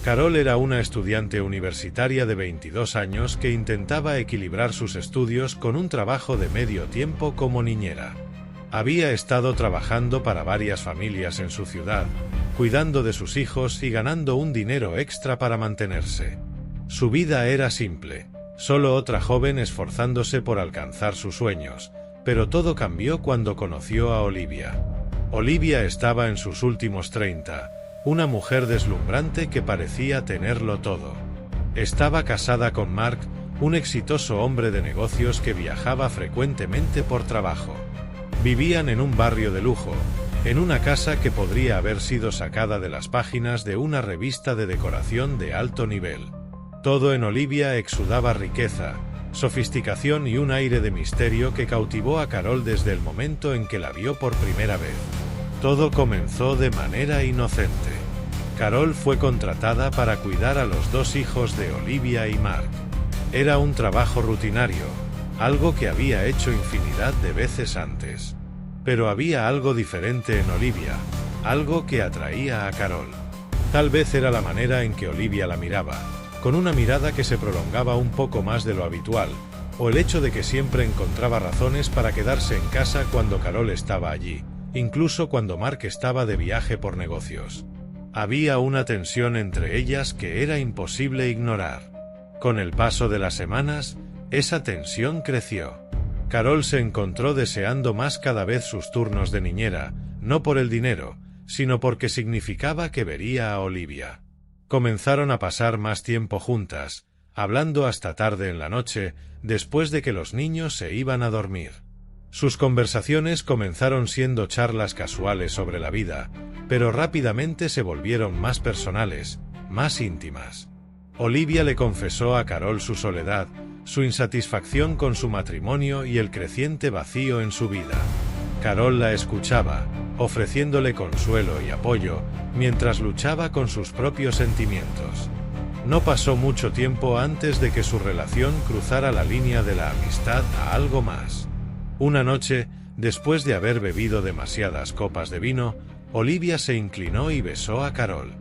Carol era una estudiante universitaria de 22 años que intentaba equilibrar sus estudios con un trabajo de medio tiempo como niñera. Había estado trabajando para varias familias en su ciudad, cuidando de sus hijos y ganando un dinero extra para mantenerse. Su vida era simple, solo otra joven esforzándose por alcanzar sus sueños, pero todo cambió cuando conoció a Olivia. Olivia estaba en sus últimos 30, una mujer deslumbrante que parecía tenerlo todo. Estaba casada con Mark, un exitoso hombre de negocios que viajaba frecuentemente por trabajo. Vivían en un barrio de lujo, en una casa que podría haber sido sacada de las páginas de una revista de decoración de alto nivel. Todo en Olivia exudaba riqueza, sofisticación y un aire de misterio que cautivó a Carol desde el momento en que la vio por primera vez. Todo comenzó de manera inocente. Carol fue contratada para cuidar a los dos hijos de Olivia y Mark. Era un trabajo rutinario, algo que había hecho infinidad de veces antes. Pero había algo diferente en Olivia, algo que atraía a Carol. Tal vez era la manera en que Olivia la miraba, con una mirada que se prolongaba un poco más de lo habitual, o el hecho de que siempre encontraba razones para quedarse en casa cuando Carol estaba allí, incluso cuando Mark estaba de viaje por negocios. Había una tensión entre ellas que era imposible ignorar. Con el paso de las semanas, esa tensión creció. Carol se encontró deseando más cada vez sus turnos de niñera, no por el dinero, sino porque significaba que vería a Olivia. Comenzaron a pasar más tiempo juntas, hablando hasta tarde en la noche, después de que los niños se iban a dormir. Sus conversaciones comenzaron siendo charlas casuales sobre la vida, pero rápidamente se volvieron más personales, más íntimas. Olivia le confesó a Carol su soledad, su insatisfacción con su matrimonio y el creciente vacío en su vida. Carol la escuchaba, ofreciéndole consuelo y apoyo, mientras luchaba con sus propios sentimientos. No pasó mucho tiempo antes de que su relación cruzara la línea de la amistad a algo más. Una noche, después de haber bebido demasiadas copas de vino, Olivia se inclinó y besó a Carol.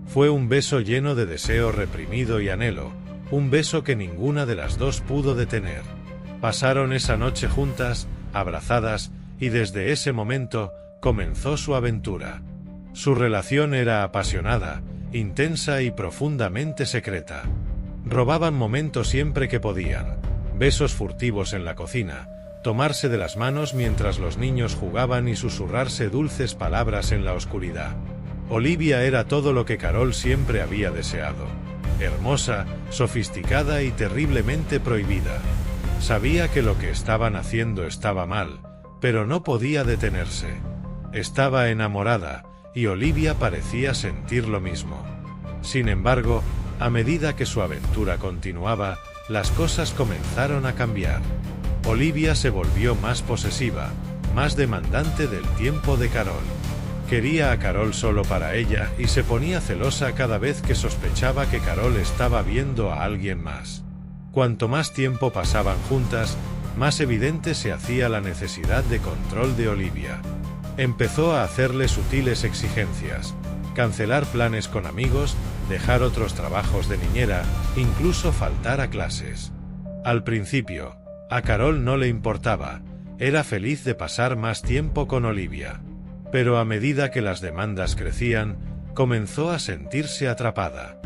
Fue un beso lleno de deseo reprimido y anhelo, un beso que ninguna de las dos pudo detener. Pasaron esa noche juntas, abrazadas, y desde ese momento comenzó su aventura. Su relación era apasionada, intensa y profundamente secreta. Robaban momentos siempre que podían, besos furtivos en la cocina, tomarse de las manos mientras los niños jugaban y susurrarse dulces palabras en la oscuridad. Olivia era todo lo que Carol siempre había deseado. Hermosa, sofisticada y terriblemente prohibida. Sabía que lo que estaban haciendo estaba mal, pero no podía detenerse. Estaba enamorada, y Olivia parecía sentir lo mismo. Sin embargo, a medida que su aventura continuaba, las cosas comenzaron a cambiar. Olivia se volvió más posesiva, más demandante del tiempo de Carol. Quería a Carol solo para ella y se ponía celosa cada vez que sospechaba que Carol estaba viendo a alguien más. Cuanto más tiempo pasaban juntas, más evidente se hacía la necesidad de control de Olivia. Empezó a hacerle sutiles exigencias, cancelar planes con amigos, dejar otros trabajos de niñera, incluso faltar a clases. Al principio, a Carol no le importaba, era feliz de pasar más tiempo con Olivia. Pero a medida que las demandas crecían, comenzó a sentirse atrapada.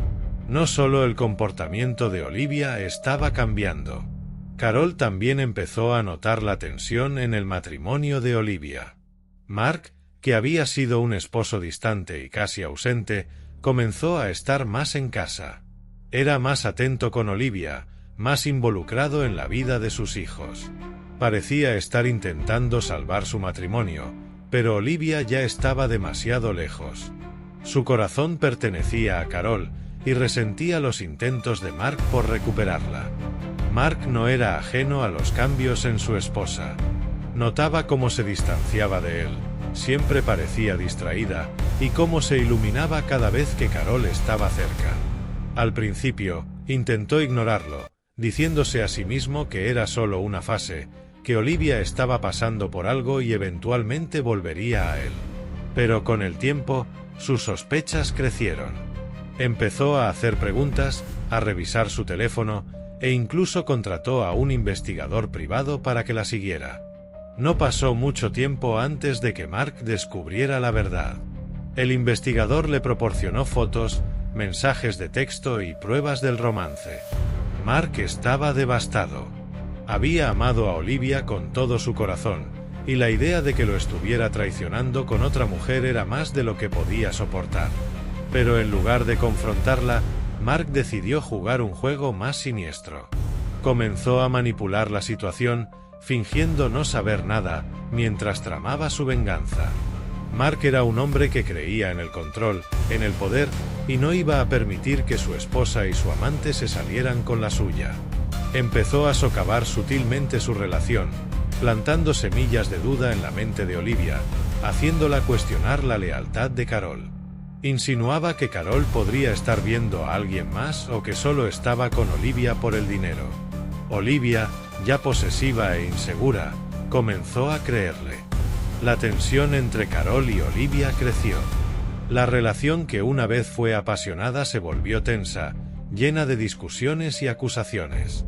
No solo el comportamiento de Olivia estaba cambiando. Carol también empezó a notar la tensión en el matrimonio de Olivia. Mark, que había sido un esposo distante y casi ausente, comenzó a estar más en casa. Era más atento con Olivia, más involucrado en la vida de sus hijos. Parecía estar intentando salvar su matrimonio, pero Olivia ya estaba demasiado lejos. Su corazón pertenecía a Carol, y resentía los intentos de Mark por recuperarla. Mark no era ajeno a los cambios en su esposa. Notaba cómo se distanciaba de él, siempre parecía distraída, y cómo se iluminaba cada vez que Carol estaba cerca. Al principio, intentó ignorarlo, diciéndose a sí mismo que era solo una fase, que Olivia estaba pasando por algo y eventualmente volvería a él. Pero con el tiempo, sus sospechas crecieron. Empezó a hacer preguntas, a revisar su teléfono, e incluso contrató a un investigador privado para que la siguiera. No pasó mucho tiempo antes de que Mark descubriera la verdad. El investigador le proporcionó fotos, mensajes de texto y pruebas del romance. Mark estaba devastado. Había amado a Olivia con todo su corazón, y la idea de que lo estuviera traicionando con otra mujer era más de lo que podía soportar. Pero en lugar de confrontarla, Mark decidió jugar un juego más siniestro. Comenzó a manipular la situación, fingiendo no saber nada, mientras tramaba su venganza. Mark era un hombre que creía en el control, en el poder, y no iba a permitir que su esposa y su amante se salieran con la suya. Empezó a socavar sutilmente su relación, plantando semillas de duda en la mente de Olivia, haciéndola cuestionar la lealtad de Carol. Insinuaba que Carol podría estar viendo a alguien más o que solo estaba con Olivia por el dinero. Olivia, ya posesiva e insegura, comenzó a creerle. La tensión entre Carol y Olivia creció. La relación que una vez fue apasionada se volvió tensa, llena de discusiones y acusaciones.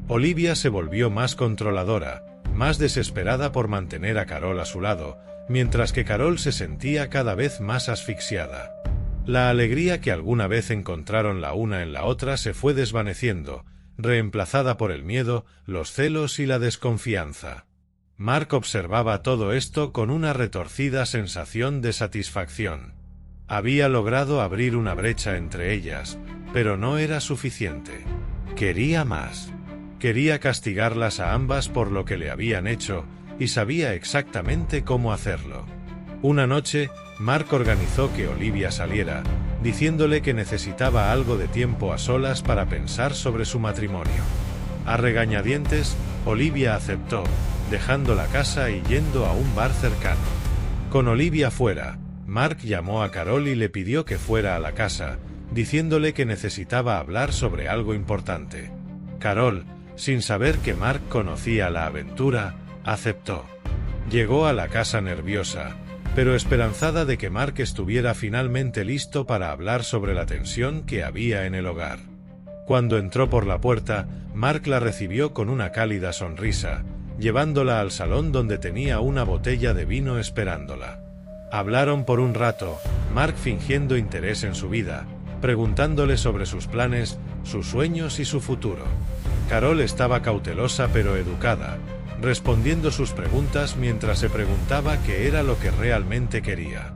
Olivia se volvió más controladora, más desesperada por mantener a Carol a su lado, mientras que Carol se sentía cada vez más asfixiada. La alegría que alguna vez encontraron la una en la otra se fue desvaneciendo, reemplazada por el miedo, los celos y la desconfianza. Mark observaba todo esto con una retorcida sensación de satisfacción. Había logrado abrir una brecha entre ellas, pero no era suficiente. Quería más. Quería castigarlas a ambas por lo que le habían hecho, y sabía exactamente cómo hacerlo. Una noche, Mark organizó que Olivia saliera, diciéndole que necesitaba algo de tiempo a solas para pensar sobre su matrimonio. A regañadientes, Olivia aceptó, dejando la casa y yendo a un bar cercano. Con Olivia fuera, Mark llamó a Carol y le pidió que fuera a la casa, diciéndole que necesitaba hablar sobre algo importante. Carol, sin saber que Mark conocía la aventura, aceptó. Llegó a la casa nerviosa, pero esperanzada de que Mark estuviera finalmente listo para hablar sobre la tensión que había en el hogar. Cuando entró por la puerta, Mark la recibió con una cálida sonrisa, llevándola al salón donde tenía una botella de vino esperándola. Hablaron por un rato, Mark fingiendo interés en su vida, preguntándole sobre sus planes, sus sueños y su futuro. Carol estaba cautelosa pero educada, respondiendo sus preguntas mientras se preguntaba qué era lo que realmente quería.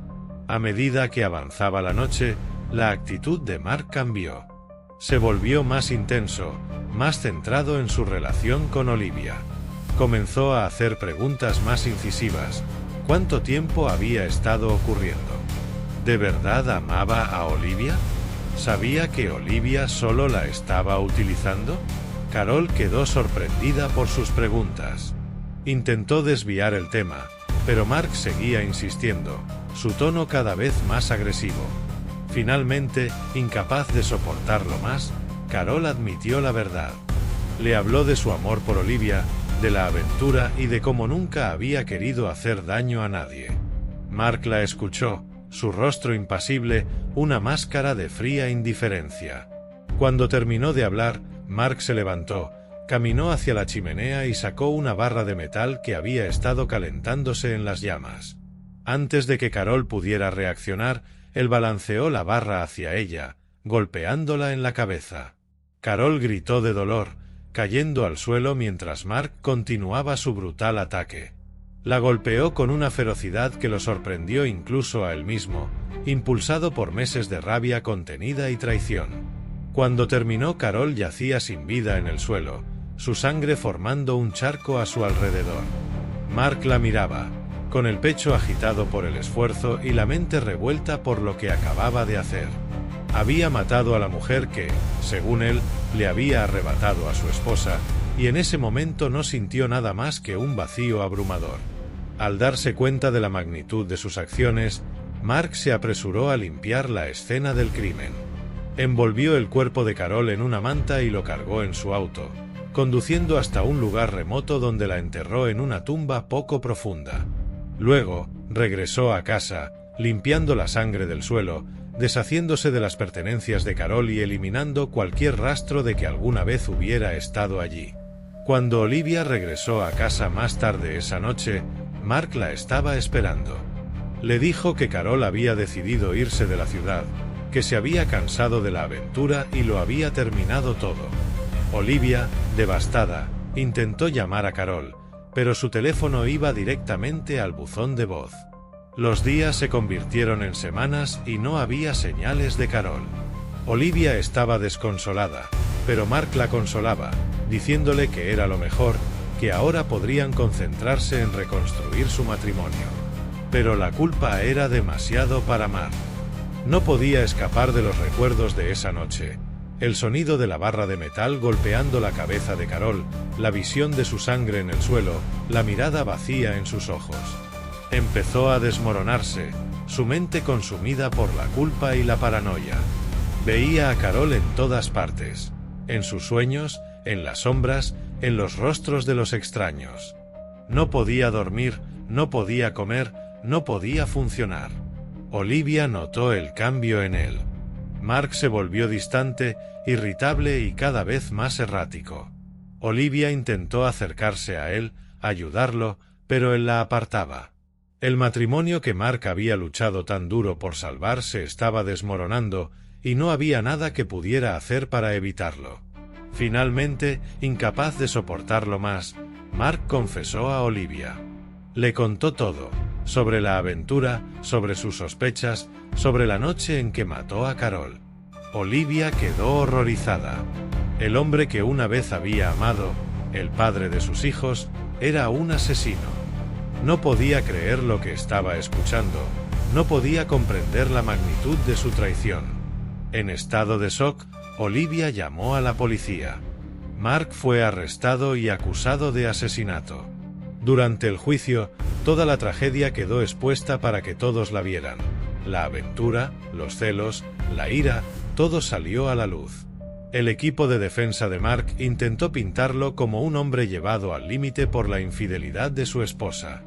A medida que avanzaba la noche, la actitud de Mark cambió. Se volvió más intenso, más centrado en su relación con Olivia. Comenzó a hacer preguntas más incisivas. ¿Cuánto tiempo había estado ocurriendo? ¿De verdad amaba a Olivia? ¿Sabía que Olivia solo la estaba utilizando? Carol quedó sorprendida por sus preguntas. Intentó desviar el tema, pero Mark seguía insistiendo, su tono cada vez más agresivo. Finalmente, incapaz de soportarlo más, Carol admitió la verdad. Le habló de su amor por Olivia, de la aventura y de cómo nunca había querido hacer daño a nadie. Mark la escuchó, su rostro impasible, una máscara de fría indiferencia. Cuando terminó de hablar, Mark se levantó, caminó hacia la chimenea y sacó una barra de metal que había estado calentándose en las llamas. Antes de que Carol pudiera reaccionar, él balanceó la barra hacia ella, golpeándola en la cabeza. Carol gritó de dolor, cayendo al suelo mientras Mark continuaba su brutal ataque. La golpeó con una ferocidad que lo sorprendió incluso a él mismo, impulsado por meses de rabia contenida y traición. Cuando terminó, Carol yacía sin vida en el suelo, su sangre formando un charco a su alrededor. Mark la miraba, con el pecho agitado por el esfuerzo y la mente revuelta por lo que acababa de hacer. Había matado a la mujer que, según él, le había arrebatado a su esposa, y en ese momento no sintió nada más que un vacío abrumador. Al darse cuenta de la magnitud de sus acciones, Mark se apresuró a limpiar la escena del crimen. Envolvió el cuerpo de Carol en una manta y lo cargó en su auto, conduciendo hasta un lugar remoto donde la enterró en una tumba poco profunda. Luego, regresó a casa, limpiando la sangre del suelo, deshaciéndose de las pertenencias de Carol y eliminando cualquier rastro de que alguna vez hubiera estado allí. Cuando Olivia regresó a casa más tarde esa noche, Mark la estaba esperando. Le dijo que Carol había decidido irse de la ciudad, que se había cansado de la aventura y lo había terminado todo. Olivia, devastada, intentó llamar a Carol, pero su teléfono iba directamente al buzón de voz. Los días se convirtieron en semanas y no había señales de Carol. Olivia estaba desconsolada, pero Mark la consolaba, diciéndole que era lo mejor, que ahora podrían concentrarse en reconstruir su matrimonio. Pero la culpa era demasiado para Mark. No podía escapar de los recuerdos de esa noche. El sonido de la barra de metal golpeando la cabeza de Carol, la visión de su sangre en el suelo, la mirada vacía en sus ojos. Empezó a desmoronarse, su mente consumida por la culpa y la paranoia. Veía a Carol en todas partes, en sus sueños, en las sombras, en los rostros de los extraños. No podía dormir, no podía comer, no podía funcionar. Olivia notó el cambio en él. Mark se volvió distante, irritable y cada vez más errático. Olivia intentó acercarse a él, ayudarlo, pero él la apartaba. El matrimonio que Mark había luchado tan duro por salvar se estaba desmoronando, y no había nada que pudiera hacer para evitarlo. Finalmente, incapaz de soportarlo más, Mark confesó a Olivia. Le contó todo, sobre la aventura, sobre sus sospechas, sobre la noche en que mató a Carol. Olivia quedó horrorizada. El hombre que una vez había amado, el padre de sus hijos, era un asesino. No podía creer lo que estaba escuchando, no podía comprender la magnitud de su traición. En estado de shock, Olivia llamó a la policía. Mark fue arrestado y acusado de asesinato. Durante el juicio, toda la tragedia quedó expuesta para que todos la vieran. La aventura, los celos, la ira, todo salió a la luz. El equipo de defensa de Mark intentó pintarlo como un hombre llevado al límite por la infidelidad de su esposa.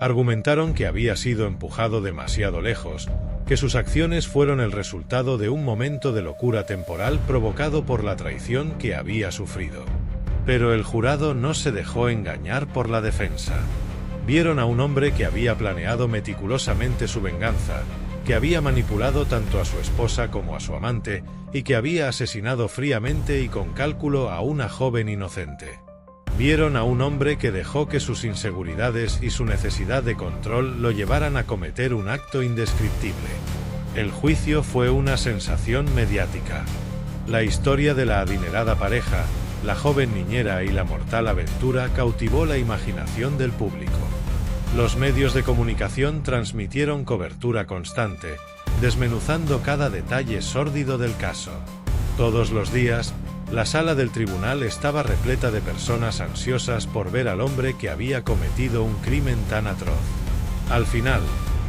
Argumentaron que había sido empujado demasiado lejos, que sus acciones fueron el resultado de un momento de locura temporal provocado por la traición que había sufrido. Pero el jurado no se dejó engañar por la defensa. Vieron a un hombre que había planeado meticulosamente su venganza, que había manipulado tanto a su esposa como a su amante, y que había asesinado fríamente y con cálculo a una joven inocente. Vieron a un hombre que dejó que sus inseguridades y su necesidad de control lo llevaran a cometer un acto indescriptible. El juicio fue una sensación mediática. La historia de la adinerada pareja, la joven niñera y la mortal aventura cautivó la imaginación del público. Los medios de comunicación transmitieron cobertura constante, desmenuzando cada detalle sórdido del caso. Todos los días, la sala del tribunal estaba repleta de personas ansiosas por ver al hombre que había cometido un crimen tan atroz. Al final,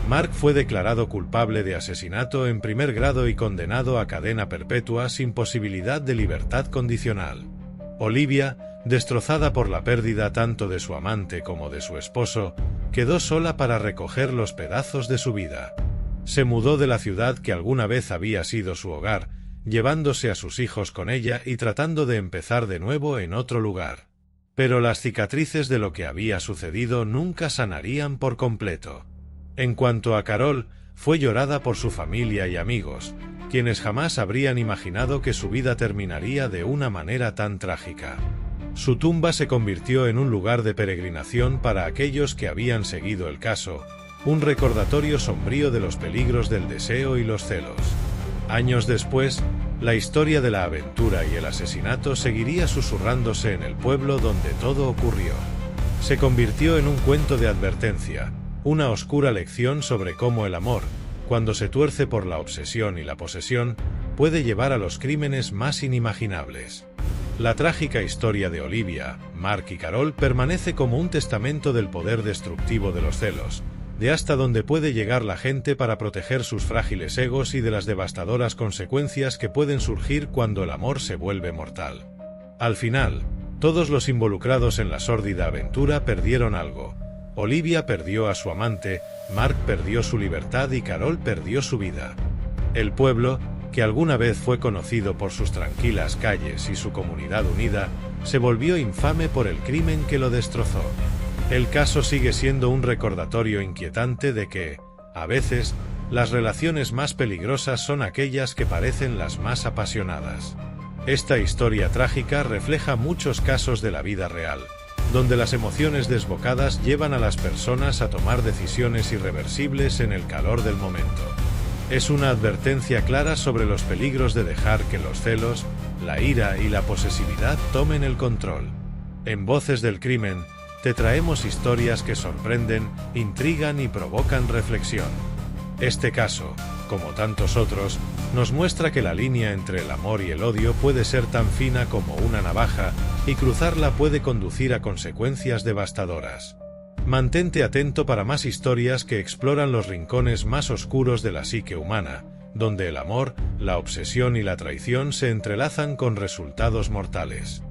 Mark fue declarado culpable de asesinato en primer grado y condenado a cadena perpetua sin posibilidad de libertad condicional. Olivia, destrozada por la pérdida tanto de su amante como de su esposo, quedó sola para recoger los pedazos de su vida. Se mudó de la ciudad que alguna vez había sido su hogar, llevándose a sus hijos con ella y tratando de empezar de nuevo en otro lugar. Pero las cicatrices de lo que había sucedido nunca sanarían por completo. En cuanto a Carol, fue llorada por su familia y amigos, quienes jamás habrían imaginado que su vida terminaría de una manera tan trágica. Su tumba se convirtió en un lugar de peregrinación para aquellos que habían seguido el caso, un recordatorio sombrío de los peligros del deseo y los celos. Años después, la historia de la aventura y el asesinato seguiría susurrándose en el pueblo donde todo ocurrió. Se convirtió en un cuento de advertencia, una oscura lección sobre cómo el amor, cuando se tuerce por la obsesión y la posesión, puede llevar a los crímenes más inimaginables. La trágica historia de Olivia, Mark y Carol permanece como un testamento del poder destructivo de los celos, de hasta dónde puede llegar la gente para proteger sus frágiles egos y de las devastadoras consecuencias que pueden surgir cuando el amor se vuelve mortal. Al final, todos los involucrados en la sórdida aventura perdieron algo. Olivia perdió a su amante, Mark perdió su libertad y Carol perdió su vida. El pueblo, que alguna vez fue conocido por sus tranquilas calles y su comunidad unida, se volvió infame por el crimen que lo destrozó. El caso sigue siendo un recordatorio inquietante de que, a veces, las relaciones más peligrosas son aquellas que parecen las más apasionadas. Esta historia trágica refleja muchos casos de la vida real, donde las emociones desbocadas llevan a las personas a tomar decisiones irreversibles en el calor del momento. Es una advertencia clara sobre los peligros de dejar que los celos, la ira y la posesividad tomen el control. En Voces del Crimen, te traemos historias que sorprenden, intrigan y provocan reflexión. Este caso, como tantos otros, nos muestra que la línea entre el amor y el odio puede ser tan fina como una navaja, y cruzarla puede conducir a consecuencias devastadoras. Mantente atento para más historias que exploran los rincones más oscuros de la psique humana, donde el amor, la obsesión y la traición se entrelazan con resultados mortales.